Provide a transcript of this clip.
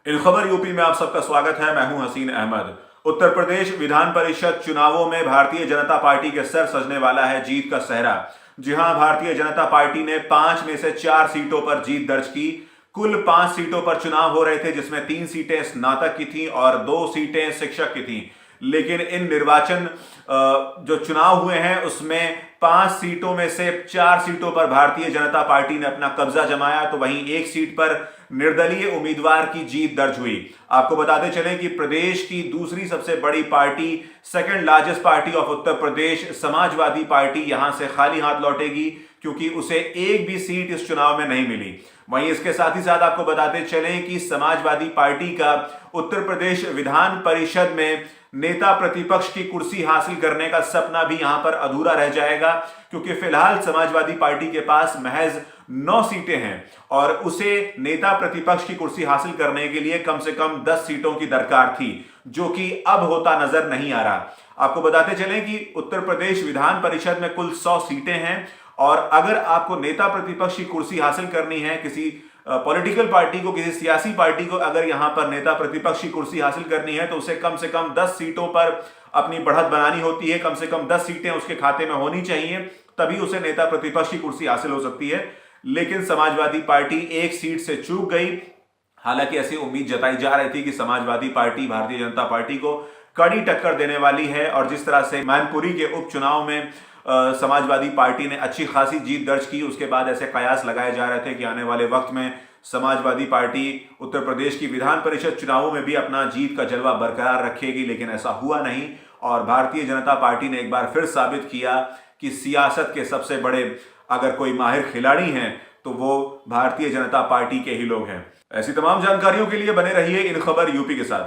इन खबर यूपी में आप सबका स्वागत है। मैं हूं हसीन अहमद। उत्तर प्रदेश विधान परिषद चुनावों में भारतीय जनता पार्टी के सर सजने वाला है जीत का सेहरा। जी हां, भारतीय जनता पार्टी ने 5 में से 4 सीटों पर जीत दर्ज की। कुल 5 सीटों पर चुनाव हो रहे थे, जिसमें 3 सीटें स्नातक की थी और 2 सीटें शिक्षक की थी। लेकिन इन निर्वाचन जो चुनाव हुए हैं उसमें 5 सीटों में से 4 सीटों पर भारतीय जनता पार्टी ने अपना कब्जा जमाया, तो वहीं एक सीट पर निर्दलीय उम्मीदवार की जीत दर्ज हुई। आपको बताते चलें कि प्रदेश की दूसरी सबसे बड़ी party, second largest party of Uttar Pradesh, Samajwadi party यहां से खाली हाथ लौटेगी, क्योंकि उसे एक भी सीट इस चुनाव में नहीं मिली। वहीं इसके साथ ही साथ आपको बताते चलें कि समाजवादी पार्टी का उत्तर प्रदेश विधान परिषद में नेता प्रतिपक्ष की कुर्सी हासिल करने का सपना भी यहां पर अधूरा रह जाएगा, क्योंकि फिलहाल समाजवादी पार्टी के पास महज 9 सीटें हैं और उसे नेता प्रतिपक्ष की कुर्सी हासिल करने के लिए कम से कम 10 सीटों की दरकार थी, जो कि अब होता नजर नहीं आ रहा। आपको बताते चलें कि उत्तर प्रदेश विधान परिषद में कुल 100 सीटें हैं और अगर आपको नेता प्रतिपक्ष की कुर्सी हासिल करनी है, किसी पॉलिटिकल पार्टी को, किसी सियासी पार्टी को अगर यहां पर नेता प्रतिपक्ष की कुर्सी हासिल करनी है, तो उसे कम से कम 10 सीटों पर अपनी बढ़त बनानी होती है। कम से कम 10 सीटें उसके खाते में होनी चाहिए, तभी उसे नेता प्रतिपक्ष की कुर्सी हासिल हो सकती है। लेकिन समाजवादी पार्टी एक सीट से चूक गई। हालांकि ऐसी उम्मीद जताई जा रही थी कि समाजवादी पार्टी भारतीय जनता पार्टी को कड़ी टक्कर देने वाली है, और जिस तरह से मैनपुरी के उपचुनाव में समाजवादी पार्टी ने अच्छी खासी जीत दर्ज की, उसके बाद ऐसे कयास लगाए जा रहे थे कि आने वाले वक्त में समाजवादी पार्टी उत्तर प्रदेश की विधान परिषद चुनावों में भी अपना जीत का जलवा बरकरार रखेगी। लेकिन ऐसा हुआ नहीं और भारतीय जनता पार्टी ने एक बार फिर साबित किया कि सियासत के सबसे बड़े अगर कोई माहिर खिलाड़ी हैं तो वो भारतीय जनता पार्टी के ही लोग हैं। ऐसी तमाम जानकारियों के लिए बने रहिए इन खबर यूपी के साथ।